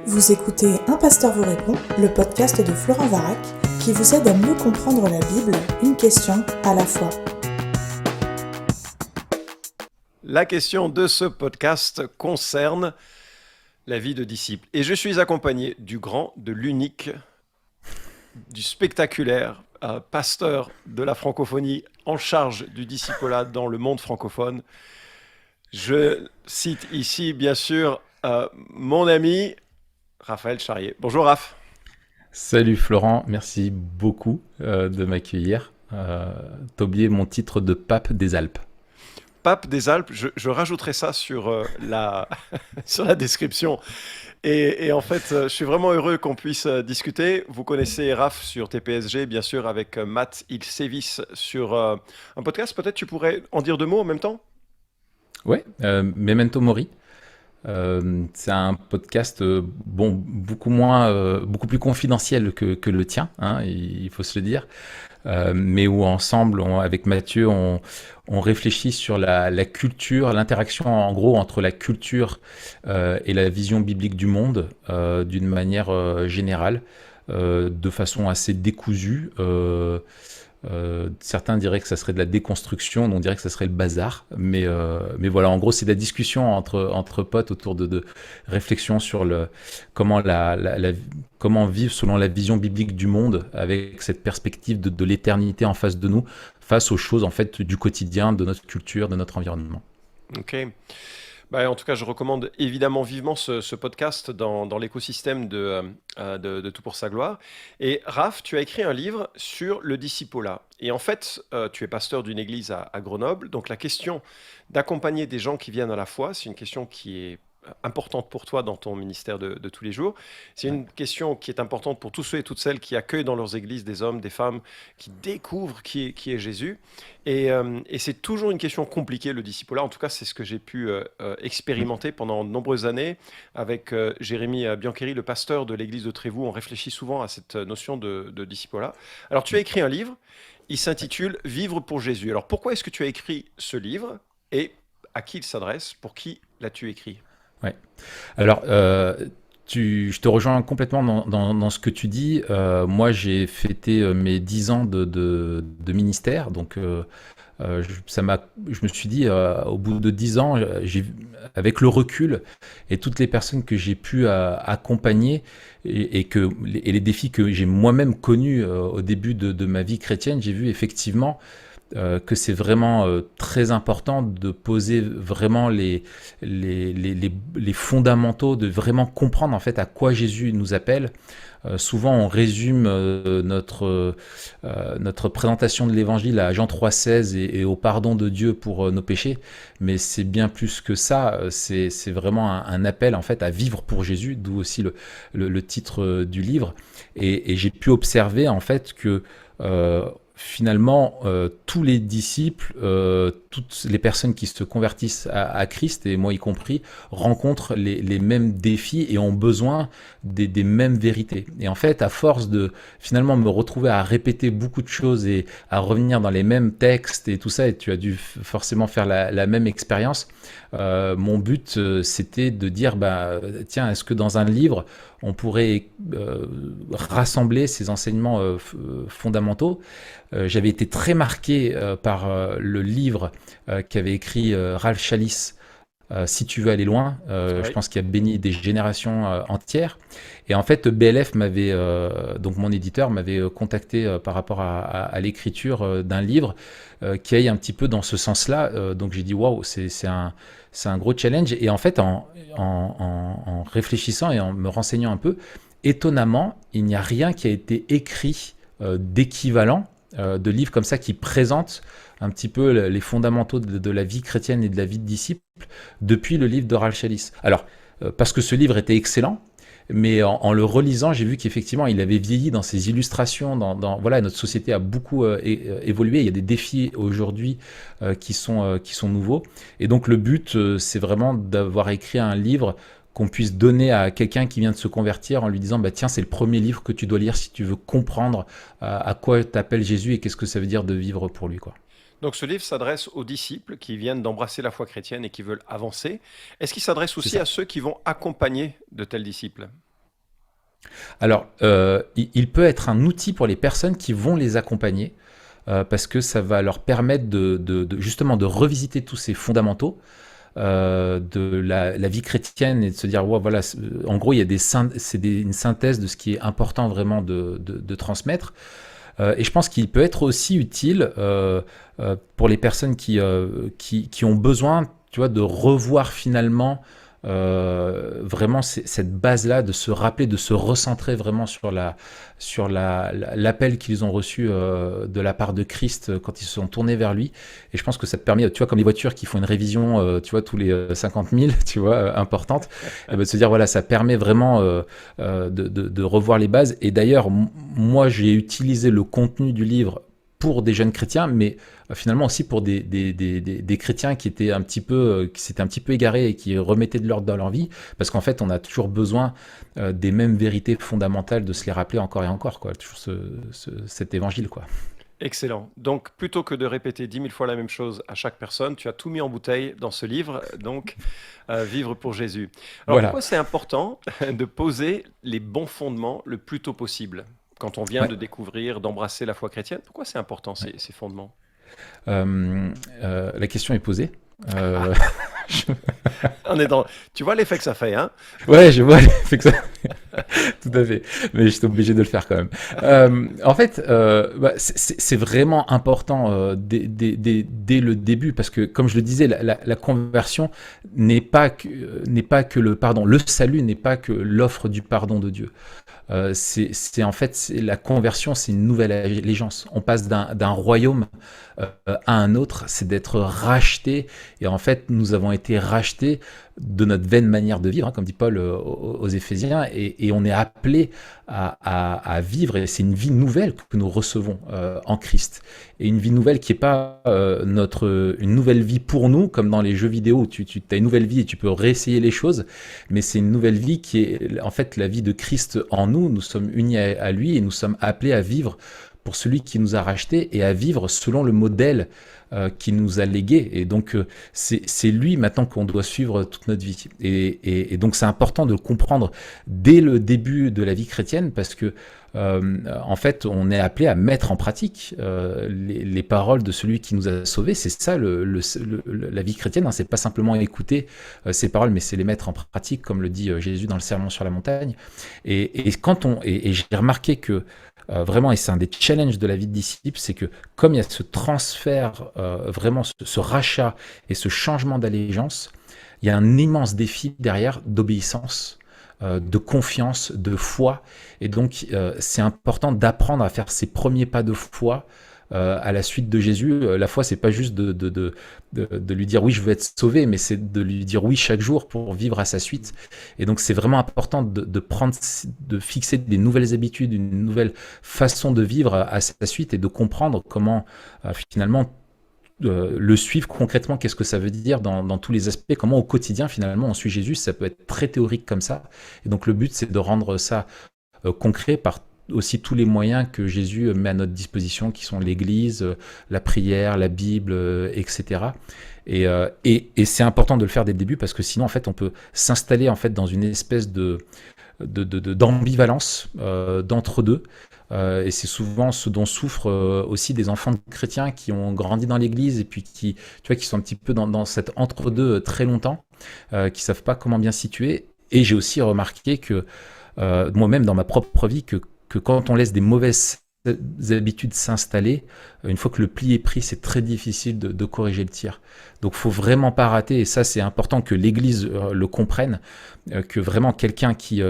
Vous écoutez Un pasteur vous répond, le podcast de Florent Varac, qui vous aide à mieux comprendre la Bible, une question à la fois. La question de ce podcast concerne la vie de disciple. Et je suis accompagné du grand, de l'unique, du spectaculaire pasteur de la francophonie en charge du discipulat dans le monde francophone. Je cite ici, bien sûr, mon ami Raphaël Charrier. Bonjour Raph. Salut Florent, merci beaucoup de m'accueillir. T'as oublié mon titre de pape des Alpes. Pape des Alpes, je rajouterai ça sur sur la description. Et en fait, je suis vraiment heureux qu'on puisse discuter. Vous connaissez Raph sur TPSG, bien sûr, avec Matt Ilsevis sur un podcast. Peut-être tu pourrais en dire deux mots en même temps? Ouais, Memento Mori. C'est un podcast beaucoup plus confidentiel que le tien, hein, il faut se le dire, mais où ensemble, avec Mathieu, on réfléchit sur la culture, l'interaction en gros entre la culture et la vision biblique du monde d'une manière générale, de façon assez décousue. Certains diraient que ça serait de la déconstruction, on dirait que ça serait le bazar, mais voilà, en gros, c'est de la discussion entre potes autour de réflexions sur comment comment vivre selon la vision biblique du monde, avec cette perspective de l'éternité en face de nous, face aux choses en fait du quotidien, de notre culture, de notre environnement. Ok. En tout cas, je recommande évidemment vivement ce podcast dans l'écosystème de Tout pour sa gloire. Et Raph, tu as écrit un livre sur le discipulat. Et en fait, tu es pasteur d'une église à Grenoble. Donc la question d'accompagner des gens qui viennent à la foi, c'est une question qui est importante pour toi dans ton ministère de tous les jours. C'est une question qui est importante pour tous ceux et toutes celles qui accueillent dans leurs églises des hommes, des femmes, qui découvrent qui est Jésus. Et c'est toujours une question compliquée, le discipulat. En tout cas, c'est ce que j'ai pu expérimenter pendant de nombreuses années avec Jérémy Biancheri, le pasteur de l'église de Trévoux. On réfléchit souvent à cette notion de discipulat. Alors, tu as écrit un livre, il s'intitule « Vivre pour Jésus ». Alors, pourquoi est-ce que tu as écrit ce livre et à qui il s'adresse? Pour qui l'as-tu écrit? Ouais. Alors, je te rejoins complètement dans ce que tu dis. Moi, j'ai fêté mes 10 ans de ministère, donc je me suis dit, au bout de 10 ans, avec le recul et toutes les personnes que j'ai pu accompagner et les défis que j'ai moi-même connus au début de ma vie chrétienne, j'ai vu effectivement que c'est vraiment très important de poser vraiment les fondamentaux, de vraiment comprendre en fait à quoi Jésus nous appelle. Souvent on résume notre présentation de l'évangile à Jean 3,16 et au pardon de Dieu pour nos péchés, mais c'est bien plus que ça. C'est vraiment un appel en fait à vivre pour Jésus, d'où aussi le titre du livre. Et j'ai pu observer en fait que finalement, tous les disciples, toutes les personnes qui se convertissent à Christ, et moi y compris, rencontrent les mêmes défis et ont besoin des mêmes vérités. Et en fait, à force de finalement me retrouver à répéter beaucoup de choses et à revenir dans les mêmes textes et tout ça, et tu as dû forcément faire la même expérience, mon but, c'était de dire, tiens, est-ce que dans un livre, on pourrait rassembler ces enseignements fondamentaux. J'avais été très marqué par le livre qu'avait écrit Ralph Challis, Si tu veux aller loin. Oui. Je pense qu'il a béni des générations entières. Et en fait, BLF donc mon éditeur, m'avait contacté par rapport à l'écriture d'un livre qui aille un petit peu dans ce sens-là. Donc j'ai dit, waouh, c'est un gros challenge. Et en fait, en réfléchissant et en me renseignant un peu, étonnamment, il n'y a rien qui a été écrit d'équivalent de livres comme ça qui présentent un petit peu les fondamentaux de la vie chrétienne et de la vie de disciple depuis le livre de Ralph Challis. Alors, parce que ce livre était excellent, mais en le relisant, j'ai vu qu'effectivement, il avait vieilli dans ses illustrations. Voilà, notre société a beaucoup évolué. Il y a des défis aujourd'hui qui sont nouveaux. Et donc, le but, c'est vraiment d'avoir écrit un livre qu'on puisse donner à quelqu'un qui vient de se convertir en lui disant tiens, c'est le premier livre que tu dois lire si tu veux comprendre à quoi t'appelle Jésus et qu'est-ce que ça veut dire de vivre pour lui, quoi. Donc ce livre s'adresse aux disciples qui viennent d'embrasser la foi chrétienne et qui veulent avancer. Est-ce qu'il s'adresse C'est aussi ça. à ceux qui vont accompagner de tels disciples? Alors, il peut être un outil pour les personnes qui vont les accompagner, parce que ça va leur permettre justement de revisiter tous ces fondamentaux de la vie chrétienne et de se dire, ouais, voilà, en gros, il y a une synthèse de ce qui est important vraiment de transmettre. Et je pense qu'il peut être aussi utile pour les personnes qui ont besoin, tu vois, de revoir finalement vraiment cette base-là, de se rappeler, de se recentrer vraiment l'appel qu'ils ont reçu de la part de Christ quand ils se sont tournés vers lui. Et je pense que ça te permet, tu vois, comme les voitures qui font une révision, tu vois, tous les 50 000, tu vois, importante, et ben, de se dire, voilà, ça permet vraiment de revoir les bases. Et d'ailleurs, moi, j'ai utilisé le contenu du livre pour des jeunes chrétiens, mais finalement aussi pour des chrétiens qui s'étaient un petit peu égarés et qui remettaient de l'ordre dans leur vie, parce qu'en fait, on a toujours besoin des mêmes vérités fondamentales, de se les rappeler encore et encore, quoi, toujours cet évangile, quoi. Excellent. Donc, plutôt que de répéter 10 000 fois la même chose à chaque personne, tu as tout mis en bouteille dans ce livre, donc Vivre pour Jésus. Alors, pourquoi Voilà. c'est important de poser les bons fondements le plus tôt possible quand on vient Ouais. de découvrir, d'embrasser la foi chrétienne? Pourquoi c'est important Ouais. ces fondements? La question est posée. Ah, Euh, je- on est dans... Tu vois l'effet que ça fait, hein? Ouais, je vois l'effet que ça. Tout à fait. Mais j'étais obligé de le faire quand même. En fait, bah, c'est vraiment important dès le début, parce que, comme je le disais, la conversion n'est pas que le pardon. Le salut n'est pas que l'offre du pardon de Dieu. En fait, la conversion, c'est une nouvelle allégeance. On passe d'un royaume à un autre, c'est d'être racheté. Et en fait, nous avons été rachetés de notre vaine manière de vivre, hein, comme dit Paul aux Éphésiens, et on est appelé à vivre, et c'est une vie nouvelle que nous recevons en Christ. Et une vie nouvelle qui n'est pas une nouvelle vie pour nous, comme dans les jeux vidéo, où tu as une nouvelle vie et tu peux réessayer les choses, mais c'est une nouvelle vie qui est en fait la vie de Christ en nous. Nous sommes unis à lui et nous sommes appelés à vivre pour celui qui nous a rachetés et à vivre selon le modèle qui nous a légué. Et donc, c'est lui maintenant qu'on doit suivre toute notre vie. Et donc, c'est important de le comprendre dès le début de la vie chrétienne, parce que en fait, on est appelé à mettre en pratique les paroles de celui qui nous a sauvés. C'est ça la vie chrétienne, hein. C'est pas simplement écouter ces paroles, mais c'est les mettre en pratique, comme le dit Jésus dans le Sermon sur la montagne. Et j'ai remarqué que vraiment, et c'est un des challenges de la vie de disciple, c'est que comme il y a ce transfert, vraiment ce rachat et ce changement d'allégeance, il y a un immense défi derrière d'obéissance, de confiance, de foi. Et donc, c'est important d'apprendre à faire ces premiers pas de foi à la suite de Jésus. La foi, c'est pas juste de lui dire oui, je veux être sauvé, mais c'est de lui dire oui chaque jour pour vivre à sa suite. Et donc, c'est vraiment important de fixer des nouvelles habitudes, une nouvelle façon de vivre à sa suite, et de comprendre comment finalement le suivre concrètement. Qu'est-ce que ça veut dire dans tous les aspects, comment au quotidien finalement on suit Jésus. Ça peut être très théorique comme ça, et donc le but, c'est de rendre ça concret par aussi tous les moyens que Jésus met à notre disposition, qui sont l'Église, la prière, la Bible, etc. Et c'est important de le faire dès le début, parce que sinon, en fait, on peut s'installer en fait dans une espèce d'ambivalence, d'entre-deux. Et c'est souvent ce dont souffrent aussi des enfants de chrétiens qui ont grandi dans l'Église et puis tu vois, qui sont un petit peu dans cet entre-deux très longtemps, qui savent pas comment bien situer. Et j'ai aussi remarqué que moi-même dans ma propre vie, que quand on laisse des mauvaises habitudes s'installer, une fois que le pli est pris, c'est très difficile de corriger le tir. Donc faut vraiment pas rater, et ça c'est important que l'Église le comprenne, que vraiment quelqu'un qui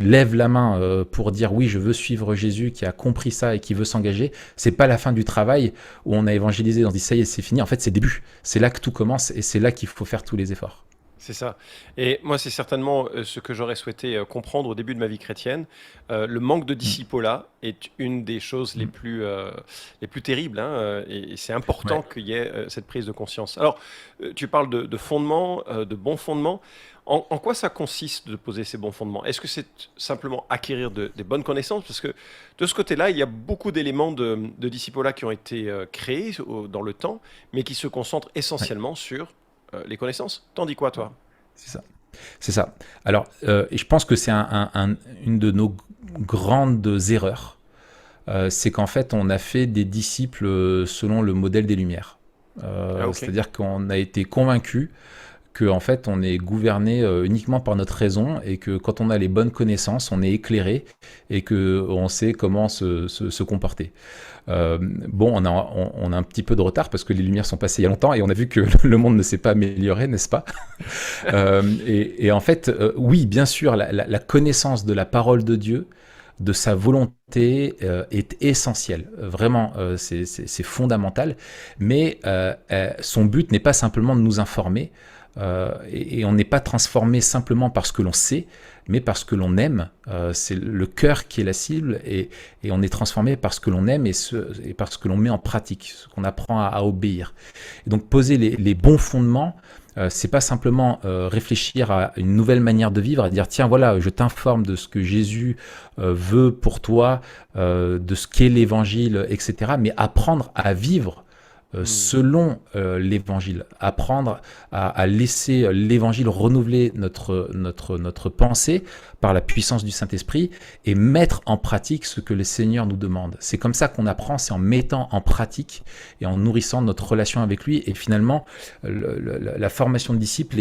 lève la main pour dire oui, je veux suivre Jésus, qui a compris ça et qui veut s'engager, c'est pas la fin du travail où on a évangélisé, on se dit ça y est, c'est fini. En fait, c'est le début, c'est là que tout commence, et c'est là qu'il faut faire tous les efforts. C'est ça. Et moi, c'est certainement ce que j'aurais souhaité comprendre au début de ma vie chrétienne. Le manque de Mm. discipolat est une des choses Mm. les plus terribles, hein, et c'est important Ouais. qu'il y ait cette prise de conscience. Alors, tu parles de fondements, de bons fondements. En quoi ça consiste de poser ces bons fondements? Est-ce que c'est simplement acquérir des bonnes connaissances? Parce que de ce côté-là, il y a beaucoup d'éléments de discipolat qui ont été créés dans le temps, mais qui se concentrent Ouais. essentiellement sur les connaissances. T'en dis quoi, toi? C'est ça. C'est ça. Alors, et je pense que c'est une de nos grandes erreurs. C'est qu'en fait, on a fait des disciples selon le modèle des Lumières. Ah, ok. C'est-à-dire qu'on a été convaincus qu'en fait, on est gouverné uniquement par notre raison et que quand on a les bonnes connaissances, on est éclairé et qu'on sait comment se comporter. Bon, on a un petit peu de retard parce que les Lumières sont passées il y a longtemps et on a vu que le monde ne s'est pas amélioré, n'est-ce pas? Et en fait, oui, bien sûr, la connaissance de la parole de Dieu, de sa volonté est essentielle. Vraiment, c'est fondamental. Mais son but n'est pas simplement de nous informer. Et on n'est pas transformé simplement parce que l'on sait, mais parce que l'on aime. C'est le cœur qui est la cible, et on est transformé parce que l'on aime et parce que l'on met en pratique, ce qu'on apprend à obéir. Et donc poser les bons fondements, c'est pas simplement réfléchir à une nouvelle manière de vivre, à dire tiens voilà, je t'informe de ce que Jésus veut pour toi, de ce qu'est l'évangile, etc. Mais apprendre à vivre selon l'évangile, apprendre à laisser l'évangile renouveler notre pensée par la puissance du Saint-Esprit et mettre en pratique ce que le Seigneur nous demande. C'est comme ça qu'on apprend, c'est en mettant en pratique et en nourrissant notre relation avec lui. Et finalement, la formation de disciple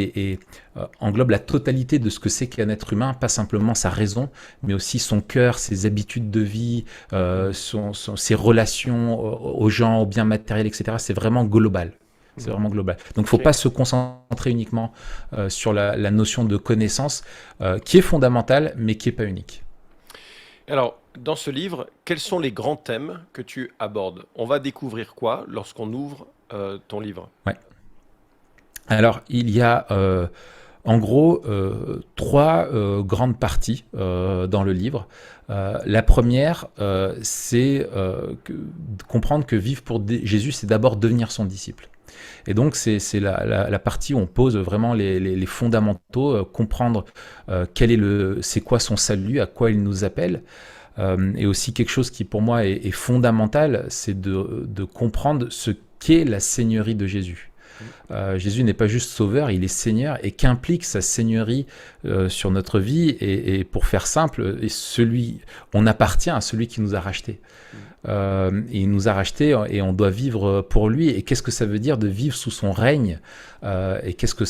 englobe la totalité de ce que c'est qu'un être humain, pas simplement sa raison, mais aussi son cœur, ses habitudes de vie, ses relations aux gens, aux biens matériels, etc. C'est vraiment global. C'est vraiment global. Donc, il ne faut pas se concentrer uniquement sur la notion de connaissance, qui est fondamentale, mais qui n'est pas unique. Alors, dans ce livre, quels sont les grands thèmes que tu abordes? On va découvrir quoi lorsqu'on ouvre ton livre? Ouais. Alors, il y a en gros 3 grandes parties dans le livre. La première, c'est comprendre que vivre pour Jésus, c'est d'abord devenir son disciple. Et donc, c'est la partie où on pose vraiment les fondamentaux, comprendre c'est quoi son salut, à quoi il nous appelle. Et aussi quelque chose qui pour moi est fondamental, c'est de comprendre ce qu'est la seigneurie de Jésus. Jésus n'est pas juste sauveur, il est Seigneur, et qu'implique sa seigneurie sur notre vie. Et pour faire simple, on appartient à celui qui nous a rachetés. Il nous a rachetés et on doit vivre pour lui. Et qu'est-ce que ça veut dire de vivre sous son règne, et qu'est-ce que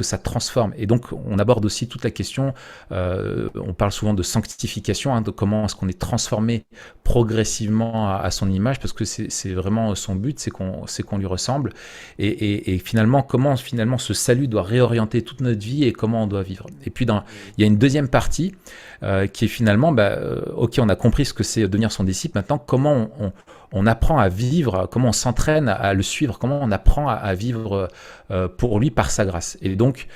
ça transforme? Et donc on aborde aussi toute la question, on parle souvent de sanctification, de comment est-ce qu'on est transformé progressivement à son image, parce que c'est vraiment son but, c'est qu'on lui ressemble, et finalement comment ce salut doit réorienter toute notre vie et comment on doit vivre. Et puis il y a une deuxième partie qui est finalement, ok, on a compris ce que c'est devenir son disciple, maintenant comment on apprend à vivre, comment on s'entraîne à le suivre, comment on apprend à vivre pour lui par sa grâce. Et donc,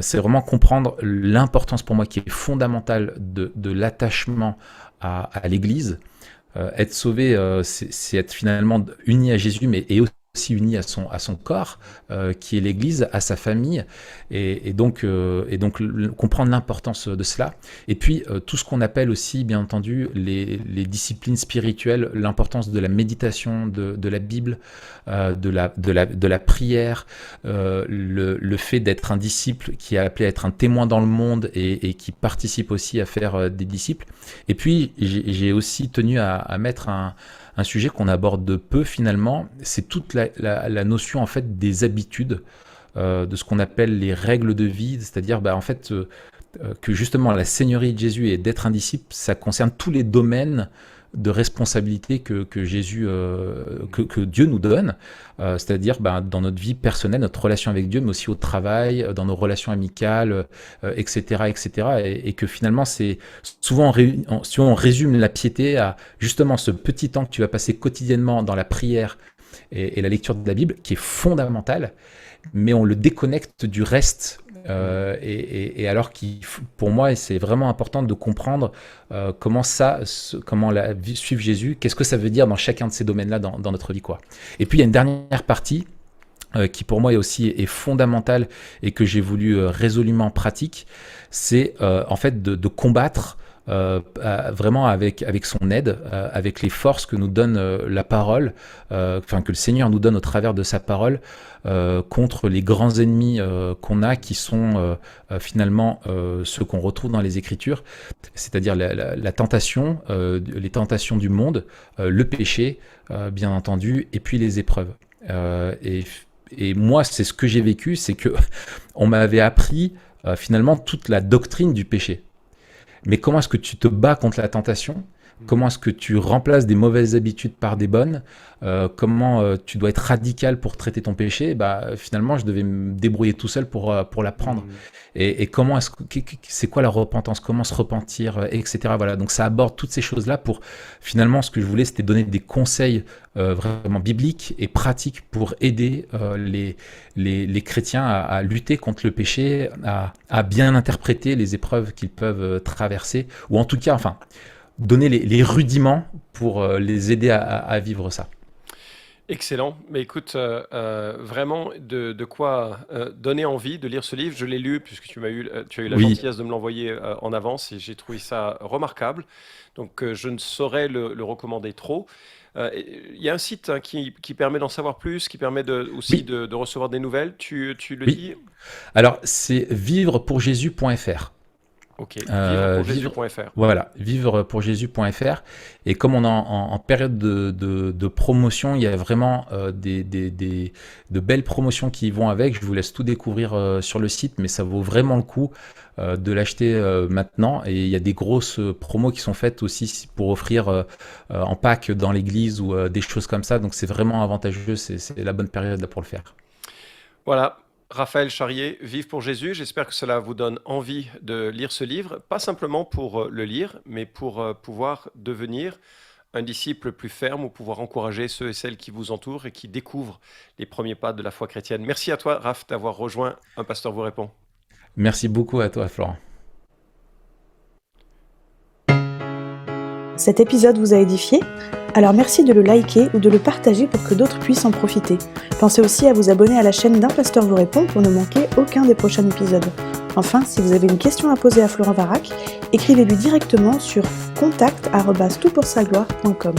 c'est vraiment comprendre l'importance pour moi qui est fondamentale de l'attachement à l'Église. Être sauvé, c'est être finalement uni à Jésus, mais et aussi uni à son corps, qui est l'Église, à sa famille, et donc comprendre l'importance de cela. Et puis tout ce qu'on appelle aussi, bien entendu, les disciplines spirituelles, l'importance de la méditation, de la Bible, de la prière, le fait d'être un disciple qui est appelé à être un témoin dans le monde et qui participe aussi à faire des disciples. Et puis j'ai aussi tenu à mettre un sujet qu'on aborde peu finalement, c'est toute la notion en fait des habitudes, de ce qu'on appelle les règles de vie, c'est-à-dire en fait que justement la seigneurie de Jésus et d'être un disciple, ça concerne tous les domaines de responsabilité que Jésus, que Dieu nous donne, c'est-à-dire dans notre vie personnelle, notre relation avec Dieu, mais aussi au travail, dans nos relations amicales, etc., etc. Et que finalement, c'est souvent, si on résume la piété à justement ce petit temps que tu vas passer quotidiennement dans la prière et la lecture de la Bible, qui est fondamental, mais on le déconnecte du reste. Et alors pour moi, c'est vraiment important de comprendre comment suivre Jésus, qu'est-ce que ça veut dire dans chacun de ces domaines-là dans notre vie, quoi. Et puis il y a une dernière partie qui pour moi est fondamentale et que j'ai voulu résolument pratique, c'est en fait de combattre vraiment avec son aide, avec les forces que nous donne la parole, enfin que le Seigneur nous donne au travers de sa parole, contre les grands ennemis qu'on a, qui sont finalement ceux qu'on retrouve dans les Écritures, c'est-à-dire la tentation, les tentations du monde, le péché, bien entendu, et puis les épreuves. Et moi, c'est ce que j'ai vécu, c'est que on m'avait appris finalement toute la doctrine du péché. Mais comment est-ce que tu te bats contre la tentation ? Comment est-ce que tu remplaces des mauvaises habitudes par des bonnes ? Comment tu dois être radical pour traiter ton péché ? Finalement, je devais me débrouiller tout seul pour l'apprendre. Et comment c'est quoi la repentance ? Comment se repentir, etc. Voilà. Donc ça aborde toutes ces choses-là pour, finalement, ce que je voulais, c'était donner des conseils vraiment bibliques et pratiques pour aider les chrétiens à lutter contre le péché, à bien interpréter les épreuves qu'ils peuvent traverser, ou en tout cas, enfin, donner les rudiments pour les aider à vivre ça. Excellent. Mais écoute, vraiment de quoi donner envie de lire ce livre. Je l'ai lu puisque tu as eu la Oui. gentillesse de me l'envoyer en avance et j'ai trouvé ça remarquable. Donc je ne saurais le recommander trop. Il y a un site qui permet d'en savoir plus, qui permet aussi Oui. de recevoir des nouvelles. Tu le Oui. dis? Alors, c'est vivrepourjésus.fr. Ok, Vivre, vivrepourjésus.fr. voilà, vivrepourjésus.fr. Et comme on est en période de promotion, il y a vraiment de belles promotions qui vont avec. Je vous laisse tout découvrir sur le site, mais ça vaut vraiment le coup de l'acheter maintenant. Et il y a des grosses promos qui sont faites aussi pour offrir en pack dans l'église ou des choses comme ça. Donc c'est vraiment avantageux, c'est la bonne période là pour le faire. Voilà, Raphaël Charrier, Vive pour Jésus. J'espère que cela vous donne envie de lire ce livre, pas simplement pour le lire, mais pour pouvoir devenir un disciple plus ferme ou pouvoir encourager ceux et celles qui vous entourent et qui découvrent les premiers pas de la foi chrétienne. Merci à toi, Raph, d'avoir rejoint Un Pasteur vous répond. Merci beaucoup à toi, Florent. Cet épisode vous a édifié ? Alors merci de le liker ou de le partager pour que d'autres puissent en profiter. Pensez aussi à vous abonner à la chaîne d'Un Pasteur vous répond pour ne manquer aucun des prochains épisodes. Enfin, si vous avez une question à poser à Florent Varac, écrivez-lui directement sur contact@toutpoursagloire.com.